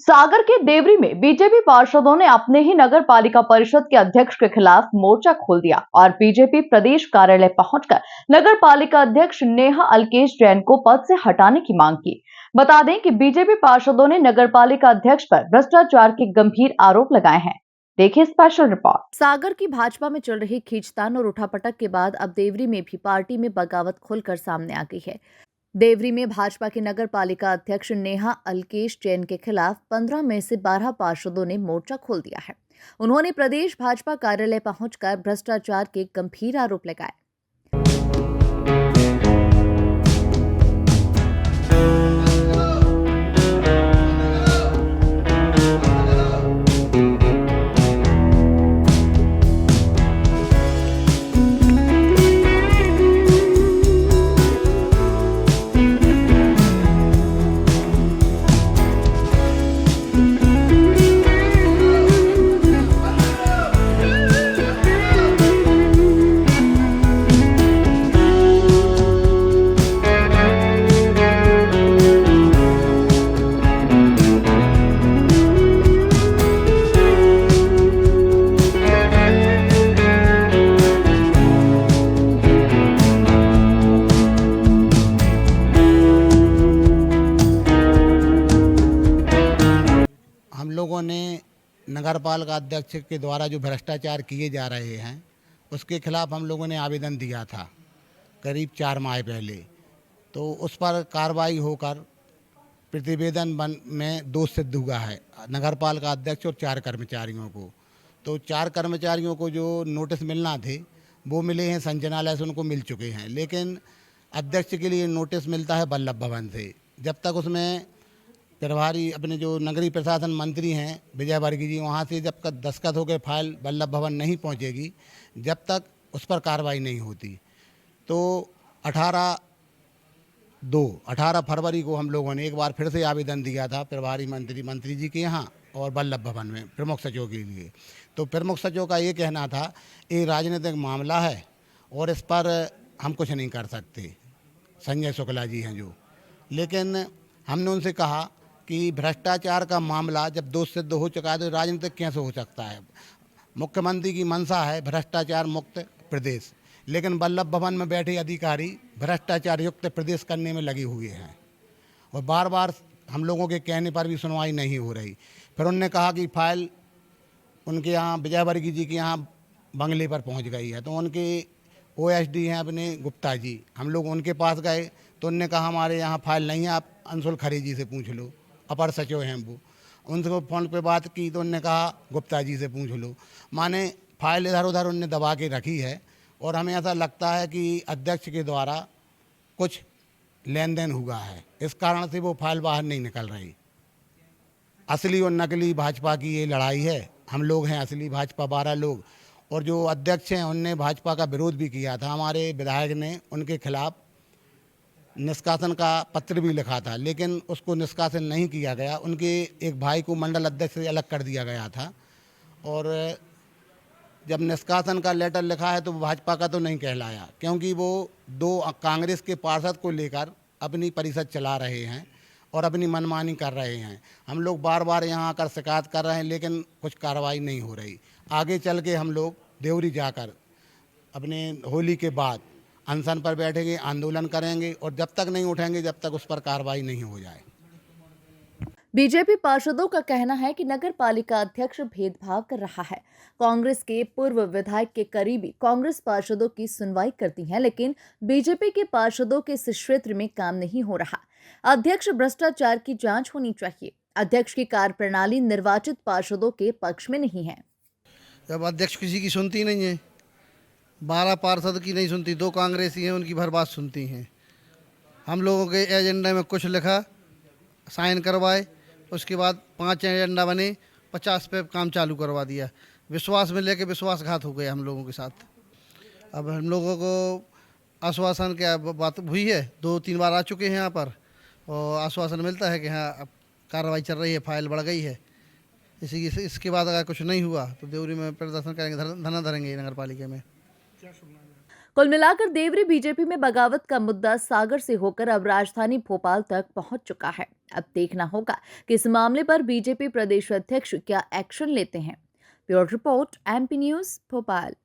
सागर के देवरी में बीजेपी पार्षदों ने अपने ही नगर पालिका परिषद के अध्यक्ष के खिलाफ मोर्चा खोल दिया और बीजेपी प्रदेश कार्यालय पहुंचकर नगर पालिका अध्यक्ष नेहा अलकेश जैन को पद से हटाने की मांग की। बता दें कि बीजेपी पार्षदों ने नगर पालिका अध्यक्ष पर भ्रष्टाचार के गंभीर आरोप लगाए हैं। देखिए स्पेशल रिपोर्ट। सागर की भाजपा में चल रही खींचतान और उठापटक के बाद अब देवरी में भी पार्टी में बगावत खुलकर सामने आ गई है। देवरी में भाजपा के नगर पालिका अध्यक्ष नेहा अलकेश जैन के खिलाफ 15 में से 12 पार्षदों ने मोर्चा खोल दिया है। उन्होंने प्रदेश भाजपा कार्यालय पहुंचकर भ्रष्टाचार के गंभीर आरोप लगाए। हम लोगों ने नगर पालिका अध्यक्ष के द्वारा जो भ्रष्टाचार किए जा रहे हैं उसके खिलाफ हम लोगों ने आवेदन दिया था करीब 4 माह पहले। तो उस पर कार्रवाई होकर प्रतिवेदन में दोष सिद्ध हुआ है नगर पालिका अध्यक्ष और 4 कर्मचारियों को। तो 4 कर्मचारियों को जो नोटिस मिलना थे वो मिले हैं, संचालनालय से उनको मिल चुके हैं, लेकिन अध्यक्ष के लिए नोटिस मिलता है वल्लभ भवन से। जब तक उसमें प्रभारी अपने जो नगरीय प्रशासन मंत्री हैं विजय वर्गीय जी, वहाँ से जब तक दस्तखत होकर फाइल वल्लभ भवन नहीं पहुँचेगी, जब तक उस पर कार्रवाई नहीं होती। तो 18 फरवरी को हम लोगों ने एक बार फिर से आवेदन दिया था प्रभारी मंत्री जी के यहाँ और वल्लभ भवन में प्रमुख सचिव के लिए। तो प्रमुख सचिव का ये कहना था ये राजनीतिक मामला है और इस पर हम कुछ नहीं कर सकते, संजय शुक्ला जी हैं जो। लेकिन हमने उनसे कहा कि भ्रष्टाचार का मामला जब दोष सिद्ध हो चुका है तो राजनीतिक कैसे हो सकता है। मुख्यमंत्री की मंशा है भ्रष्टाचार मुक्त प्रदेश, लेकिन वल्लभ भवन में बैठे अधिकारी भ्रष्टाचार युक्त प्रदेश करने में लगे हुए हैं और बार बार हम लोगों के कहने पर भी सुनवाई नहीं हो रही। फिर उन्होंने कहा कि फाइल उनके यहाँ विजय वर्गीय जी के यहाँ बंगले पर पहुँच गई है। तो उनके OSD हैं अपने गुप्ता जी, हम लोग उनके पास गए तो उन्होंने कहा हमारे यहाँ फाइल नहीं है, आप अंशुल खरे जी से पूछ लो, अपर सचिव हैं वो। उनसे फ़ोन पे बात की तो उन्होंने कहा गुप्ता जी से पूछ लो। माने फाइल इधर उधर उनने दबा के रखी है और हमें ऐसा लगता है कि अध्यक्ष के द्वारा कुछ लेन देन हुआ है, इस कारण से वो फाइल बाहर नहीं निकल रही। असली और नकली भाजपा की ये लड़ाई है। हम लोग हैं असली भाजपा 12 लोग, और जो अध्यक्ष हैं उनने भाजपा का विरोध भी किया था। हमारे विधायक ने उनके खिलाफ निष्कासन का पत्र भी लिखा था, लेकिन उसको निष्कासन नहीं किया गया। उनके एक भाई को मंडल अध्यक्ष से अलग कर दिया गया था। और जब निष्कासन का लेटर लिखा है तो भाजपा का तो नहीं कहलाया, क्योंकि वो 2 कांग्रेस के पार्षद को लेकर अपनी परिषद चला रहे हैं और अपनी मनमानी कर रहे हैं। हम लोग बार बार यहाँ आकर शिकायत कर रहे हैं, लेकिन कुछ कार्रवाई नहीं हो रही। आगे चल के हम लोग देवरी जाकर अपने होली के बाद अनशन पर बैठेंगे, आंदोलन करेंगे और जब तक नहीं उठेंगे जब तक उस पर कार्रवाई नहीं हो जाए। बीजेपी पार्षदों का कहना है कि नगर पालिका अध्यक्ष भेदभाव कर रहा है। कांग्रेस के पूर्व विधायक के करीबी कांग्रेस पार्षदों की सुनवाई करती हैं, लेकिन बीजेपी के पार्षदों के इस क्षेत्र में काम नहीं हो रहा। अध्यक्ष भ्रष्टाचार की जांच होनी चाहिए। अध्यक्ष की कार्यप्रणाली निर्वाचित पार्षदों के पक्ष में नहीं है। जब अध्यक्ष किसी की सुनती नहीं है, 12 पार्षद की नहीं सुनती, 2 कांग्रेसी हैं उनकी भर बात सुनती हैं। हम लोगों के एजेंडे में कुछ लिखा, साइन करवाए, उसके बाद 5 एजेंडा बने, 50 पे काम चालू करवा दिया। विश्वास में लेके विश्वासघात हो गया हम लोगों के साथ। अब हम लोगों को आश्वासन क्या बात हुई है, 2-3 बार आ चुके हैं यहाँ पर और आश्वासन मिलता है कि हाँ अब कार्रवाई चल रही है, फाइल बढ़ गई है। इसके बाद अगर कुछ नहीं हुआ तो देवरी में प्रदर्शन करेंगे, धरना धरेंगे नगर पालिका में। कुल मिलाकर देवरी बीजेपी में बगावत का मुद्दा सागर से होकर अब राजधानी भोपाल तक पहुंच चुका है। अब देखना होगा कि इस मामले पर बीजेपी प्रदेश अध्यक्ष क्या एक्शन लेते हैं। Bureau report, MP news, Bhopal.